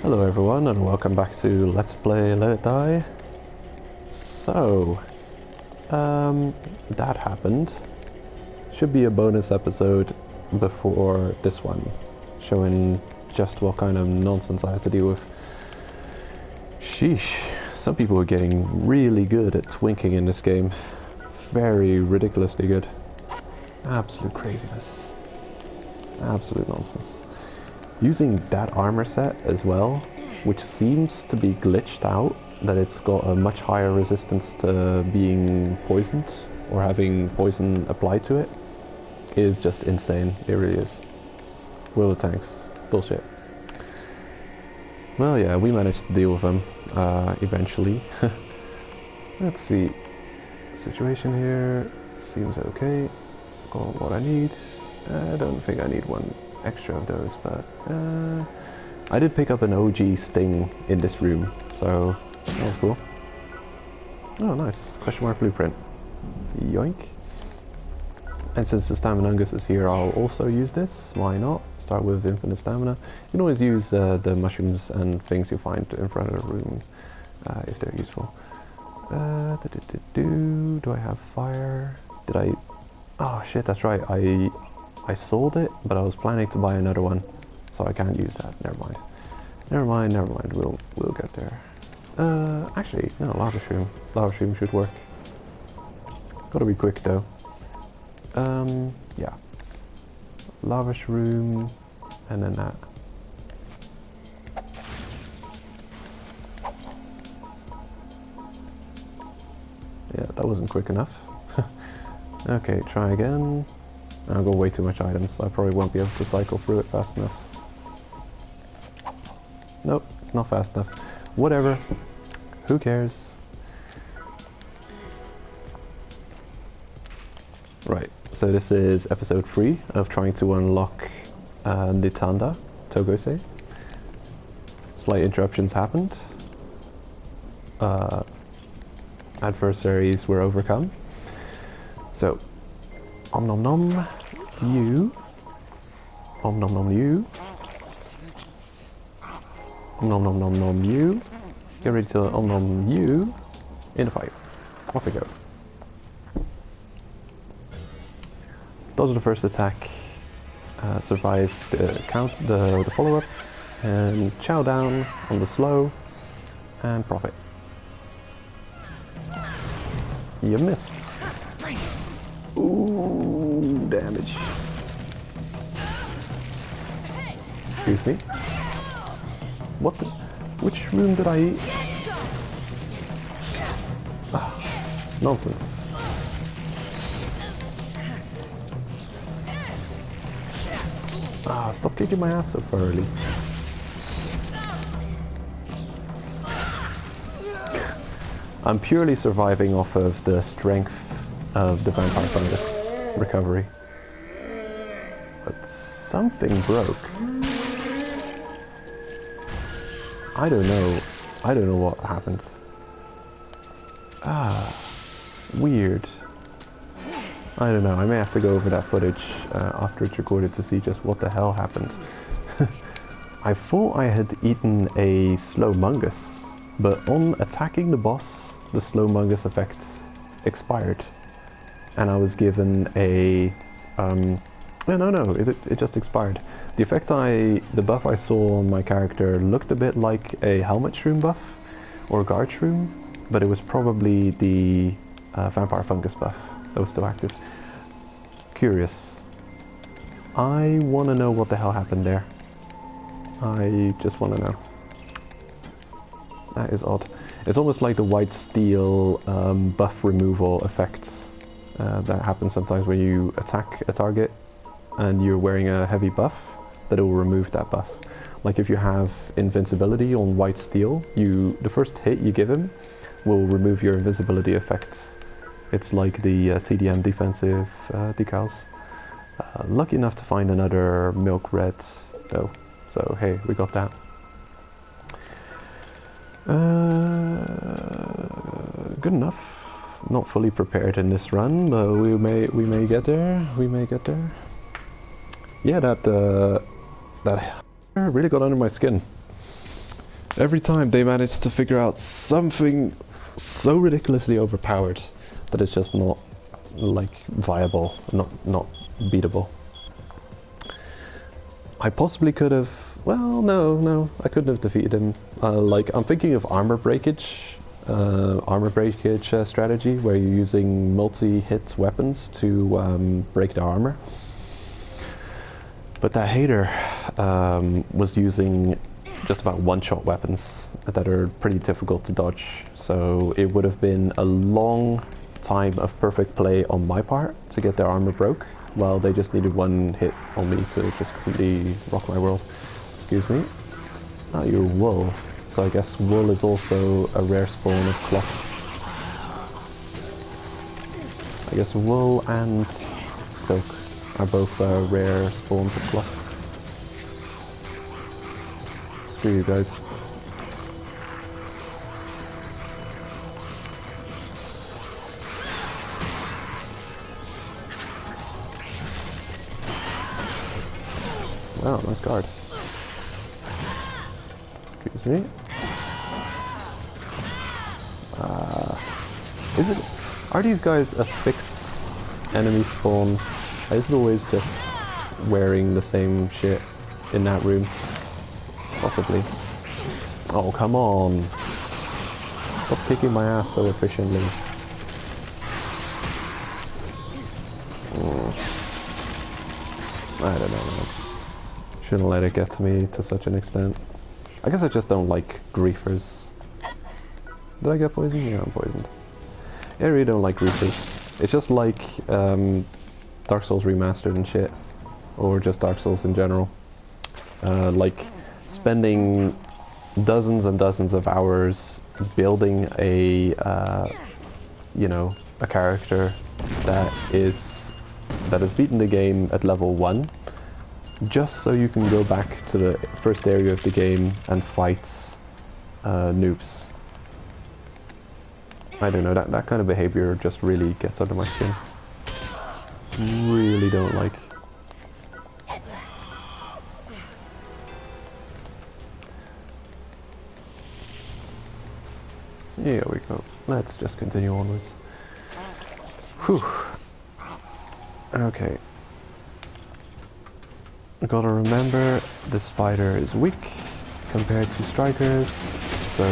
Hello everyone and welcome back to Let's Play Let It Die. So, that happened. Should be a bonus episode before this one, showing just what kind of nonsense I had to deal with. Sheesh, some people are getting really good at twinking in this game. Very ridiculously good. Absolute craziness. Absolute nonsense. Using that armor set as well, which seems to be glitched out, that it's got a much higher resistance to being poisoned or having poison applied to it, is just insane. It really is. Will of tanks. Bullshit. Well, yeah, we managed to deal with them eventually. Let's see. Situation here seems okay. Got what I need. I don't think I need one extra of those, but I did pick up an OG sting in this room, so that was cool. Oh, nice. Question mark blueprint. Yoink. And since the Staminungus is here, I'll also use this. Why not? Start with infinite stamina. You can always use the mushrooms and things you find in front of the room if they're useful. Do I have fire? Did I... Oh shit, that's right. I sold it, but I was planning to buy another one, so I can't use that. Never mind. Never mind. Never mind. We'll get there. Actually, no, lava shroom. Lava shroom should work. Gotta be quick though. Yeah. Lava shroom, and then that. Yeah, that wasn't quick enough. Okay, try again. I've got way too much items, so I probably won't be able to cycle through it fast enough. Nope, not fast enough. Whatever. Who cares? Right, so this is episode 3 of trying to unlock Nitanda, Togose. Slight interruptions happened. Adversaries were overcome. So, om nom nom, you. Om nom nom you. Om nom nom nom nom you. Get ready to om nom you in the fight. Off we go. Dodge the first attack, survive the follow-up, and chow down on the slow, and profit. You missed. Ooh, damage. Excuse me. What the? Which room did I eat? Ah, nonsense. Ah, stop kicking my ass so early. I'm purely surviving off of the strength of the vampire fungus recovery. But something broke. I don't know what happened. Ah, weird. I don't know, I may have to go over that footage after it's recorded to see just what the hell happened. I thought I had eaten a slow mungus, but on attacking the boss, the slow mungus effect expired. And I was given a... no, it just expired. The the buff I saw on my character looked a bit like a helmet shroom buff, or guard shroom, but it was probably the vampire fungus buff that was still active. Curious. I want to know what the hell happened there. I just want to know. That is odd. It's almost like the white steel buff removal effect that happens sometimes when you attack a target and you're wearing a heavy buff, that it will remove that buff. Like if you have invincibility on white steel, the first hit you give him will remove your invincibility effects. It's like the TDM defensive decals. Lucky enough to find another milk red though, so hey, we got that. Good enough. Not fully prepared in this run, but we may get there. We may get there. Yeah, that really got under my skin. Every time they manage to figure out something so ridiculously overpowered that it's just not, like, viable, not beatable. I possibly could have... Well, no, I couldn't have defeated him. Like, I'm thinking of armor breakage strategy, where you're using multi-hit weapons to break the armor. But that hater was using just about one-shot weapons that are pretty difficult to dodge. So it would have been a long time of perfect play on my part to get their armor broke, while they just needed one hit on me to just completely rock my world. Excuse me. Oh, you're wool. So I guess wool is also a rare spawn of cloth. I guess wool and silk are both rare spawns of cloth. Screw you guys. Wow, nice guard. Excuse me. Are these guys a fixed enemy spawn? Is it always just wearing the same shit in that room? Possibly. Oh, come on. Stop kicking my ass so efficiently. I don't know, man. Shouldn't let it get to me to such an extent. I guess I just don't like griefers. Did I get poisoned? Yeah, I'm poisoned. I really don't like griefers. It's just like Dark Souls Remastered and shit. Or just Dark Souls in general. Like spending dozens and dozens of hours building a, you know, a character that has beaten the game at level 1, just so you can go back to the first area of the game and fight noobs. I don't know, that kind of behavior just really gets under my skin. Really don't like. Here we go. Let's just continue onwards. Whew. Okay. Gotta remember, this fighter is weak compared to strikers, so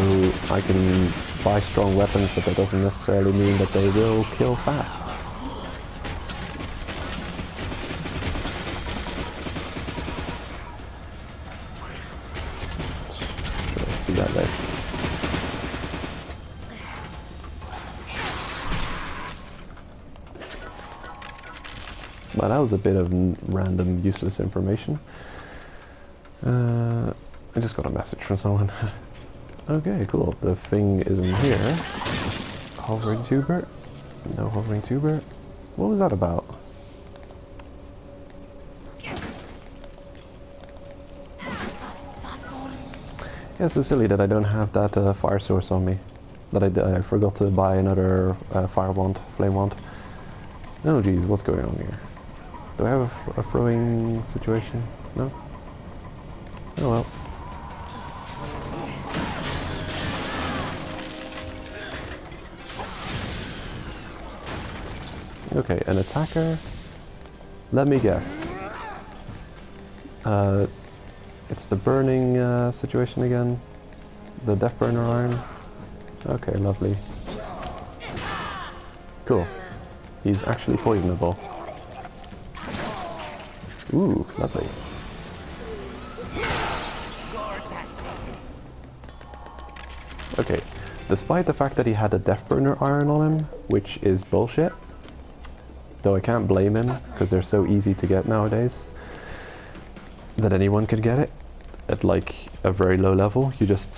I can buy strong weapons, but that doesn't necessarily mean that they will kill fast. Let's do that next. Well, that was a bit of random, useless information. I just got a message from someone. Okay, cool. The thing isn't here. Hovering tuber? No hovering tuber. What was that about? Yeah, it's so silly that I don't have that fire source on me. That I forgot to buy another fire wand, flame wand. Oh geez, what's going on here? Do I have a throwing situation? No? Oh well. Okay, an attacker. Let me guess. It's the burning situation again. The death burner iron. Okay, lovely. Cool. He's actually poisonable. Ooh, lovely. Okay, despite the fact that he had a death burner iron on him, which is bullshit, though I can't blame him, because they're so easy to get nowadays, that anyone could get it at like a very low level. You just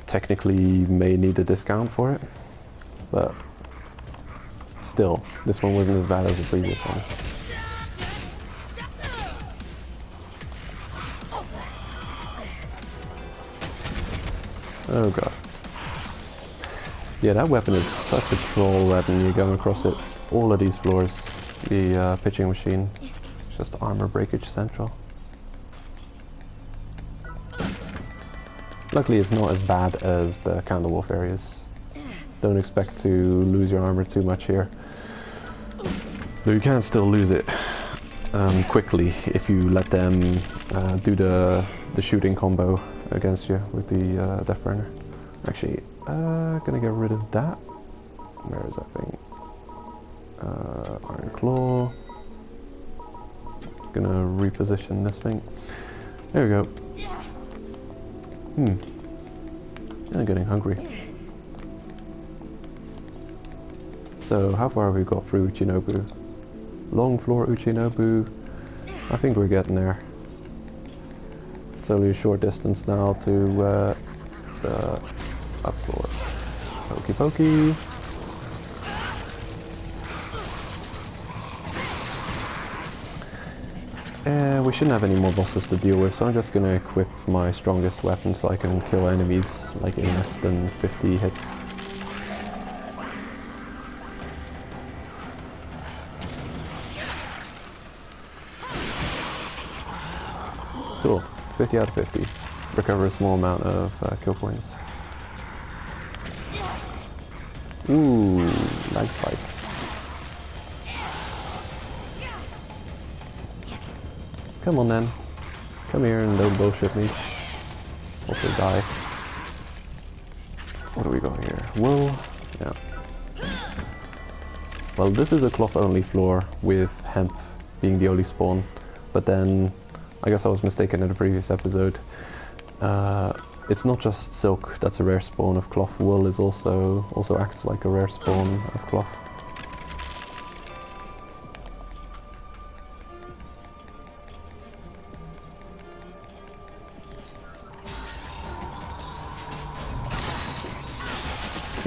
technically may need a discount for it, but still, this one wasn't as bad as the previous one. Oh god. Yeah, that weapon is such a troll weapon. You come across it all of these floors. The pitching machine. It's just armor breakage central. Luckily it's not as bad as the Candlewolf areas. Don't expect to lose your armor too much here. Though you can still lose it quickly if you let them do the shooting combo against you with the Death Burner. Actually, gonna get rid of that. Where is that thing? Iron Claw. Gonna reposition this thing. There we go. I'm getting hungry. So, how far have we got through Uchinobu? Long floor Uchinobu. I think we're getting there. It's only a short distance now to the up floor. Pokey pokey. We shouldn't have any more bosses to deal with, so I'm just gonna equip my strongest weapon so I can kill enemies like in less than 50 hits. Cool, 50 out of 50. Recover a small amount of kill points. Ooh, lag spike. Come on then. Come here and don't bullshit me. Also die. What do we got here? Wool. Yeah. Well, this is a cloth only floor with hemp being the only spawn. But then, I guess I was mistaken in the previous episode. It's not just silk that's a rare spawn of cloth. Wool is also acts like a rare spawn of cloth.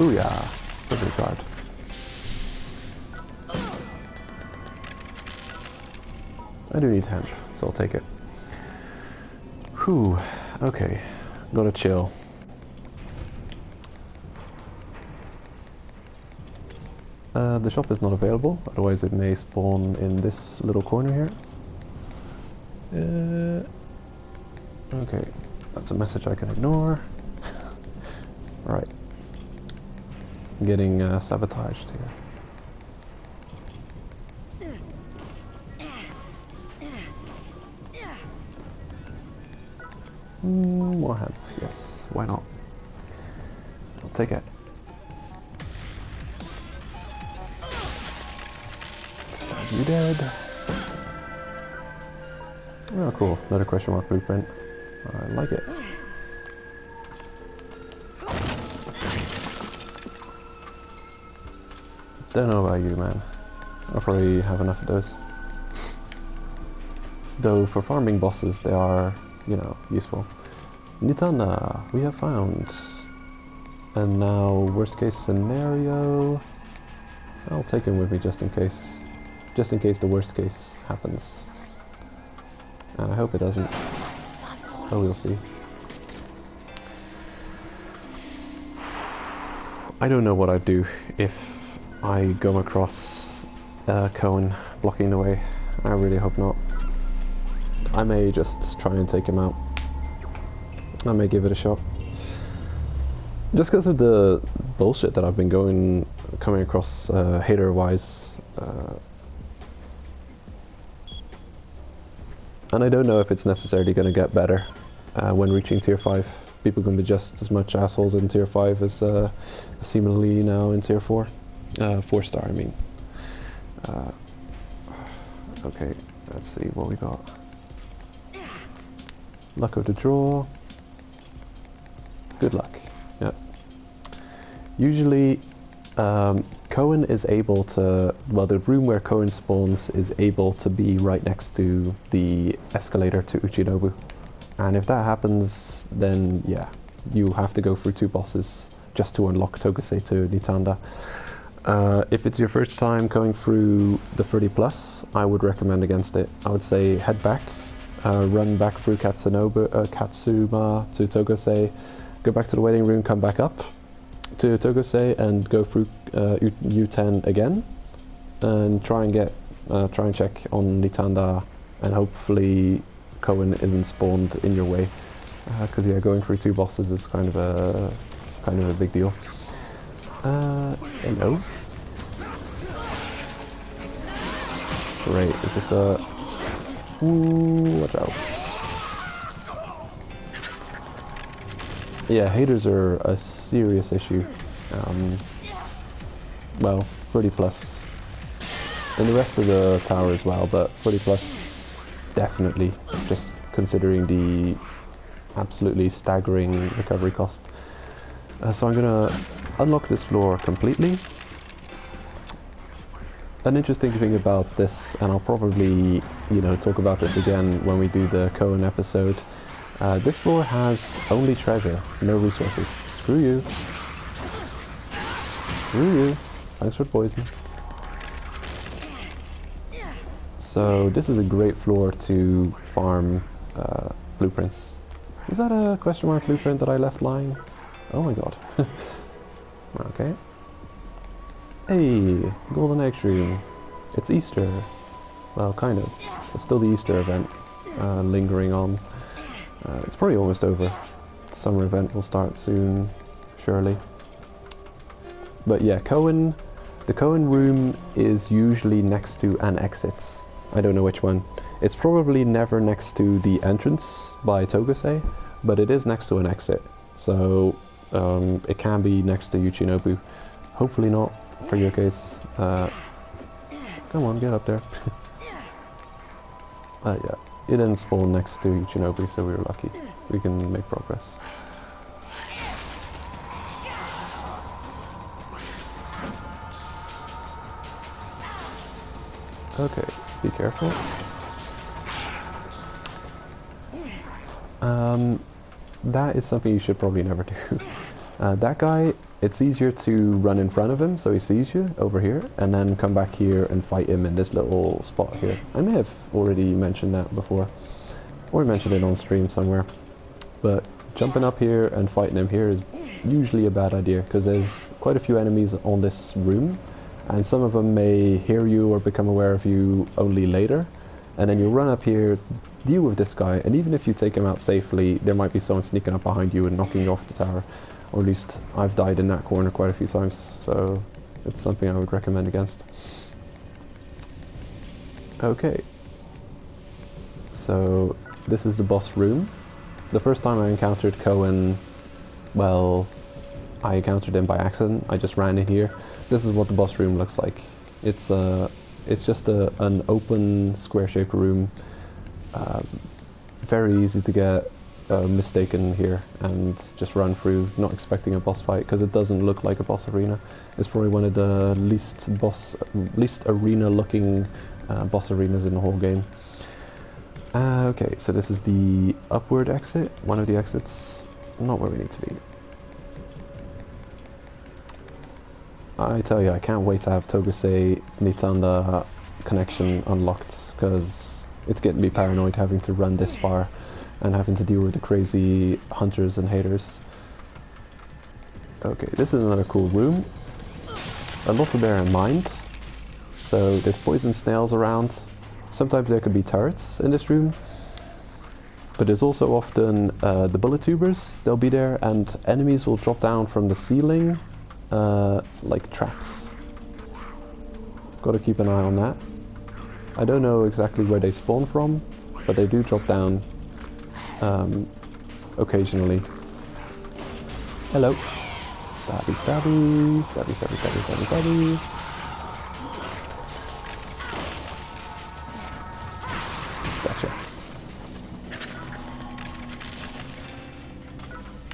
Ooh yeah, perfect card. I do need hemp, so I'll take it. Whew, okay, gotta chill. The shop is not available, otherwise it may spawn in this little corner here. Okay, that's a message I can ignore. Alright. Getting sabotaged here. More hemp, yes, why not? I'll take it. Stab you dead. Oh cool, another question mark blueprint. I like it. Don't know about you, man. I'll probably have enough of those. Though for farming bosses they are, you know, useful. Nitanda, we have found. And now, worst case scenario, I'll take him with me just in case. Just in case the worst case happens. And I hope it doesn't. But we'll see. I don't know what I'd do if I go across Cohen blocking the way. I really hope not. I may just try and take him out. I may give it a shot. Just because of the bullshit that I've been coming across hater-wise. And I don't know if it's necessarily going to get better when reaching tier 5. People can be just as much assholes in tier 5 as seemingly now in tier 4. 4 star, I mean. Okay, let's see what we got. Luck of the draw. Good luck. Yeah. Usually, Cohen is able to, well, the room where Cohen spawns is able to be right next to the escalator to Uchinobu. And if that happens, then yeah, you have to go through 2 bosses just to unlock Togusei to Nitanda. If it's your first time going through the 30+, I would recommend against it. I would say head back, run back through Katsuma to Togusei, go back to the waiting room, come back up to Togusei and go through U10 again, and try and check on Nitanda, and hopefully Cohen isn't spawned in your way. Because yeah, going through 2 bosses is kind of a big deal. Hello. Great. Is this a? Ooh, watch out. Yeah, haters are a serious issue. Well, 30 plus. And the rest of the tower as well, but 40 plus definitely, just considering the absolutely staggering recovery cost. So I'm gonna unlock this floor completely. An interesting thing about this, and I'll probably, you know, talk about this again when we do the Cohen episode, this floor has only treasure, no resources. Screw you. Screw you. Thanks for poison. So this is a great floor to farm blueprints. Was that a question mark blueprint that I left lying? Oh my god. Okay. Hey, golden egg tree. It's Easter. Well, kind of. It's still the Easter event lingering on. It's probably almost over. The summer event will start soon, surely. But yeah, the Cohen room is usually next to an exit. I don't know which one. It's probably never next to the entrance by Togase, but it is next to an exit. So it can be next to Uchinobu. Hopefully not for your case. Come on, get up there. Yeah, it didn't spawn next to Uchinobu, so we were lucky. We can make progress. Okay, be careful. That is something you should probably never do. That guy, it's easier to run in front of him so he sees you over here, and then come back here and fight him in this little spot here. I may have already mentioned that before, or mentioned it on stream somewhere. But jumping up here and fighting him here is usually a bad idea, because there's quite a few enemies on this room, and some of them may hear you or become aware of you only later, and then you'll run up here, deal with this guy, and even if you take him out safely, there might be someone sneaking up behind you and knocking you off the tower. Or at least I've died in that corner quite a few times, so it's something I would recommend against. Okay, so this is the boss room. The first time I encountered Cohen, well, I encountered him by accident. I just ran in here. This is what the boss room looks like. It's just an open square-shaped room. Very easy to get mistaken here and just run through, not expecting a boss fight, because it doesn't look like a boss arena. It's probably one of the least arena-looking boss arenas in the whole game. Okay, so this is the upward exit, one of the exits, not where we need to be. I tell you, I can't wait to have Togase Nitanda connection unlocked, because it's getting me paranoid having to run this far and having to deal with the crazy hunters and haters. Okay, this is another cool room. A lot to bear in mind. So there's poison snails around. Sometimes there could be turrets in this room, but there's also often the bullet tubers. They'll be there, and enemies will drop down from the ceiling like traps. Gotta keep an eye on that. I don't know exactly where they spawn from, but they do drop down occasionally. Hello. Stabby, stabby, stabby, stabby, stabby, stabby, stabby. Gotcha.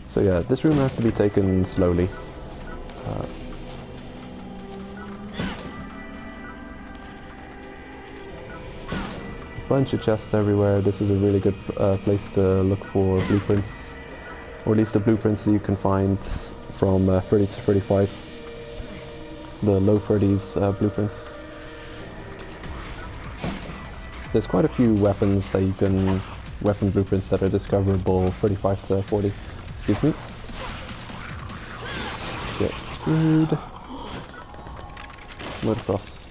So yeah, this room has to be taken slowly. Bunch of chests everywhere. This is a really good place to look for blueprints, or at least the blueprints that you can find from 30 to 35, the low 30s blueprints. There's quite a few weapons that you can, weapon blueprints that are discoverable 35 to 40. Excuse me. Get screwed. Motocross.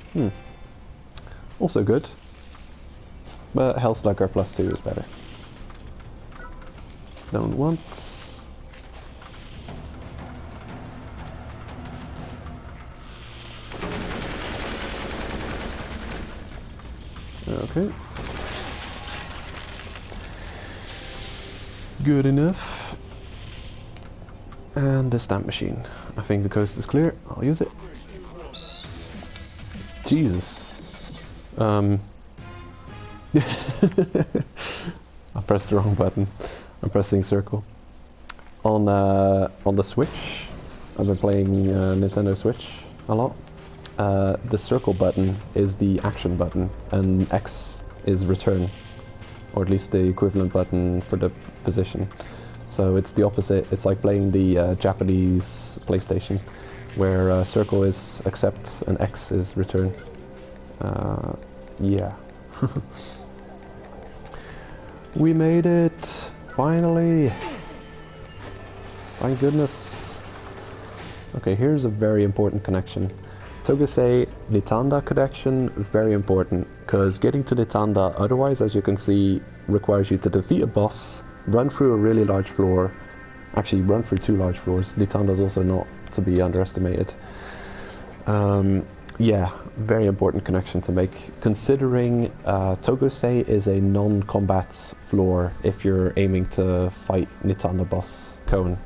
Also good. But Hellslugger +2 is better. Don't want. Okay. Good enough. And the stamp machine. I think the coast is clear. I'll use it. Jesus. I pressed the wrong button. I'm pressing circle. On the Switch, I've been playing Nintendo Switch a lot. The circle button is the action button, and X is return, or at least the equivalent button for the position. So it's the opposite. It's like playing the Japanese PlayStation, where circle is accept and X is return. Yeah. We made it! Finally! Thank goodness. Okay, here's a very important connection. Togusei Nitanda connection, very important, because getting to Nitanda otherwise, as you can see, requires you to defeat a boss, run through a really large floor, actually run through 2 large floors. Nitanda is also not to be underestimated. Yeah, very important connection to make, considering Togusei is a non-combat floor if you're aiming to fight Nitanda boss Koen.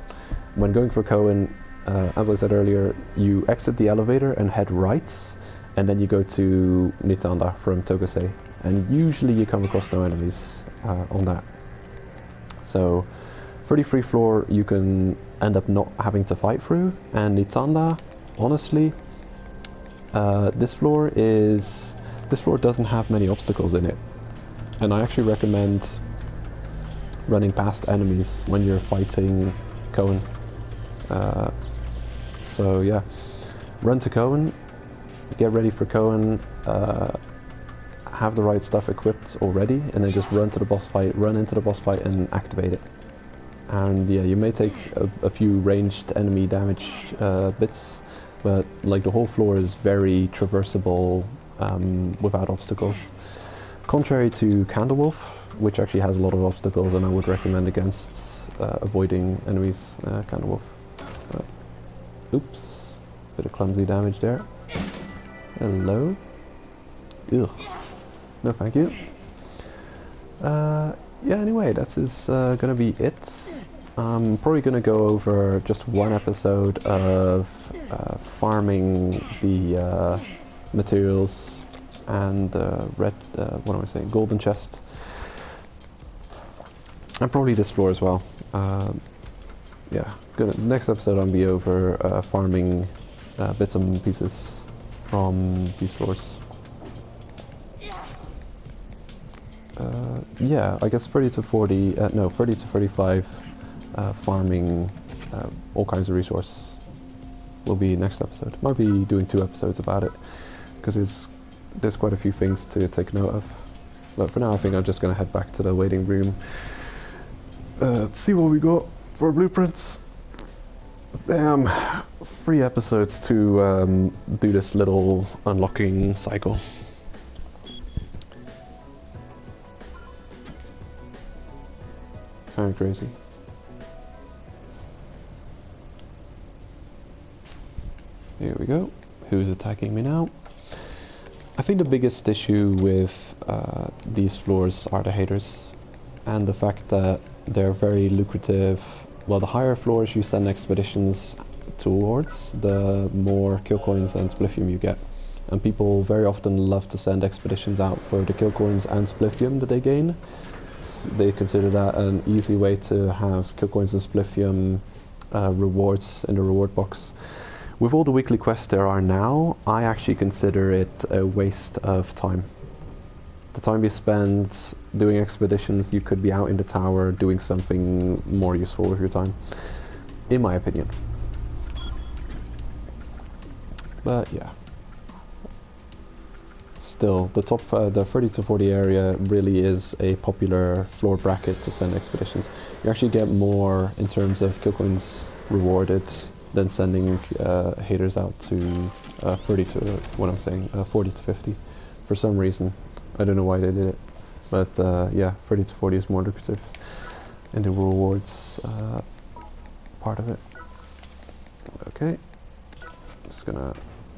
When going for Koen, as I said earlier, you exit the elevator and head right, and then you go to Nitanda from Togusei, and usually you come across no enemies on that. So, pretty free floor you can end up not having to fight through, and Nitanda, honestly, this floor doesn't have many obstacles in it, and I actually recommend running past enemies when you're fighting Koen. So yeah, run to Koen, get ready for Koen, have the right stuff equipped already, and then just run to the boss fight, run into the boss fight and activate it. And yeah, you may take a few ranged enemy damage bits, but like the whole floor is very traversable without obstacles. Contrary to Candlewolf, which actually has a lot of obstacles, and I would recommend against avoiding enemies. Candlewolf. Oops, bit of clumsy damage there. Hello. Ugh. No, thank you. Yeah. Anyway, that is gonna be it. I'm probably gonna go over just one episode of farming the materials and what am I saying? Golden chest, and probably this floor as well. Yeah, next episode I'll be over farming bits and pieces from these floors. Yeah, I guess 30 to 35 farming all kinds of resource will be next episode. Might be doing 2 episodes about it, because there's quite a few things to take note of. But for now I think I'm just gonna head back to the waiting room, see what we got for blueprints. Damn, 3 episodes to do this little unlocking cycle. Kinda crazy. Here we go. Who's attacking me now? I think the biggest issue with these floors are the haters, and the fact that they're very lucrative. Well, the higher floors you send expeditions towards, the more kill coins and spliffium you get. And people very often love to send expeditions out for the kill coins and spliffium that they gain. They consider that an easy way to have kill coins and spliffium rewards in the reward box. With all the weekly quests there are now, I actually consider it a waste of time. The time you spend doing expeditions, you could be out in the tower doing something more useful with your time, in my opinion. But yeah. Still, the top, the 30 to 40 area really is a popular floor bracket to send expeditions. You actually get more in terms of kill coins rewarded than sending haters out to 40 to 50 for some reason. I don't know why they did it, but yeah, 30 to 40 is more lucrative. in the rewards part of it. Okay, just gonna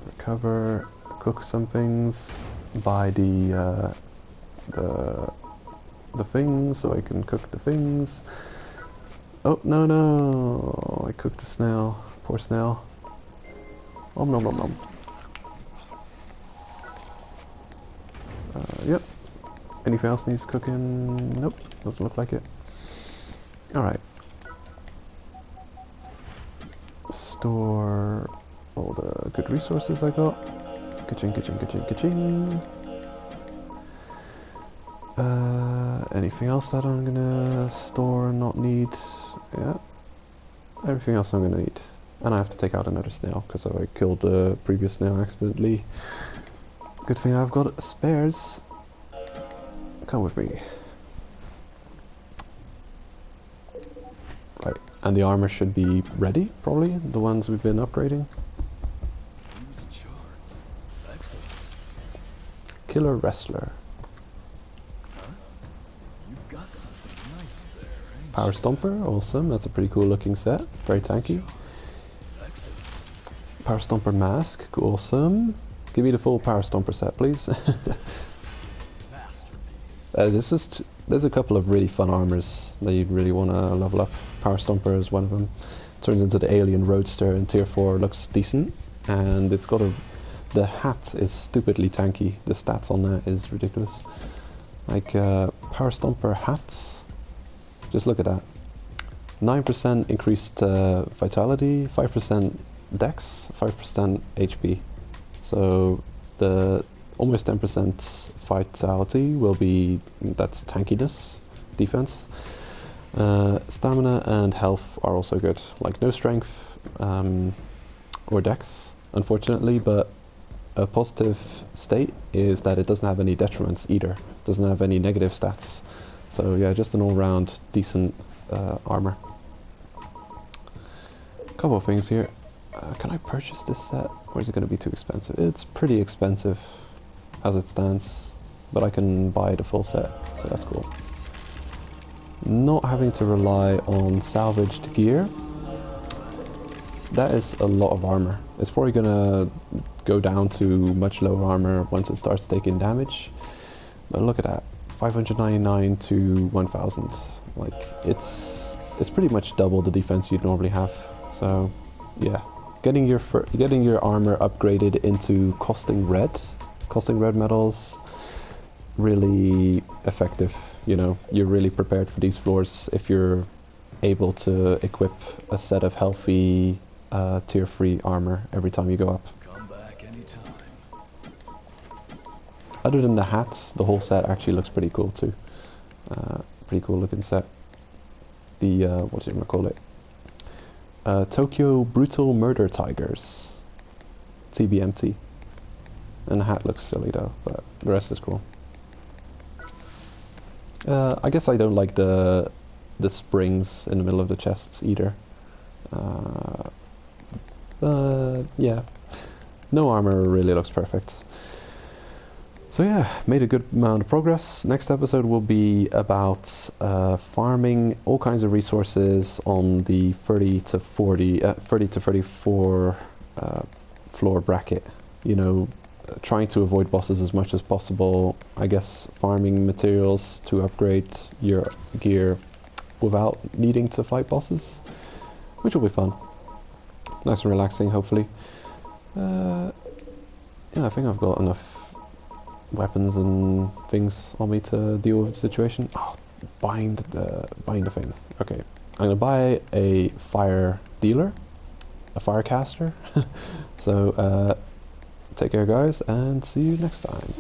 recover, cook some things, buy the things so I can cook the things. Oh no, I cooked a snail. Poor snail. Nom nom nom nom. Yep. Anything else needs cooking? Nope, doesn't look like it. Alright. Store all the good resources I got. Ka-ching, ka-ching, ka-ching, ka-ching. Anything else that I'm gonna store and not need? Yeah. Everything else I'm gonna need. And I have to take out another snail because I killed the previous snail accidentally. Good thing I've got spares. Come with me. Right, and the armor should be ready, probably, the ones we've been upgrading. These charts. Excellent. Killer Wrestler. Huh? You've got something nice there, ain't Power you? Stomper, awesome, that's a pretty cool looking set, very tanky. Excellent. Power Stomper Mask, awesome. Give me the full Power Stomper set, please. Masterpiece. There's a couple of really fun armors that you'd really want to level up. Power Stomper is one of them. Turns into the Alien Roadster in Tier 4, looks decent. And it's got the hat is stupidly tanky. The stats on that is ridiculous. Like, Power Stomper hats, just look at that. 9% increased vitality, 5% dex, 5% HP. So the almost 10% vitality will be, that's tankiness, defense. Stamina and health are also good. Like no strength or dex, unfortunately, but a positive state is that it doesn't have any detriments either. Doesn't have any negative stats. So yeah, just an all-round decent armor. Couple of things here. Can I purchase this set, or is it going to be too expensive? It's pretty expensive as it stands, but I can buy the full set, so that's cool. Not having to rely on salvaged gear. That is a lot of armor. It's probably going to go down to much lower armor once it starts taking damage. But look at that, 599 to 1000. Like it's pretty much double the defense you'd normally have. So yeah. Getting your armor upgraded into costing red metals, really effective. You know, you're really prepared for these floors if you're able to equip a set of healthy tier 3 armor every time you go up. Come back anytime. Other than the hats, the whole set actually looks pretty cool too. Pretty cool looking set. The what do you call it? Tokyo Brutal Murder Tigers, TBMT. And the hat looks silly though, but the rest is cool. I guess I don't like the springs in the middle of the chests either. Yeah, no armor really looks perfect. So yeah, made a good amount of progress. Next episode will be about farming all kinds of resources on the 30 to 34 floor bracket. You know, trying to avoid bosses as much as possible. I guess farming materials to upgrade your gear without needing to fight bosses, which will be fun. Nice and relaxing, hopefully. Yeah, I think I've got enough weapons and things on me to deal with the situation. Oh, bind the thing. Okay, I'm gonna buy a fire dealer, a fire caster. So take care guys, and see you next time.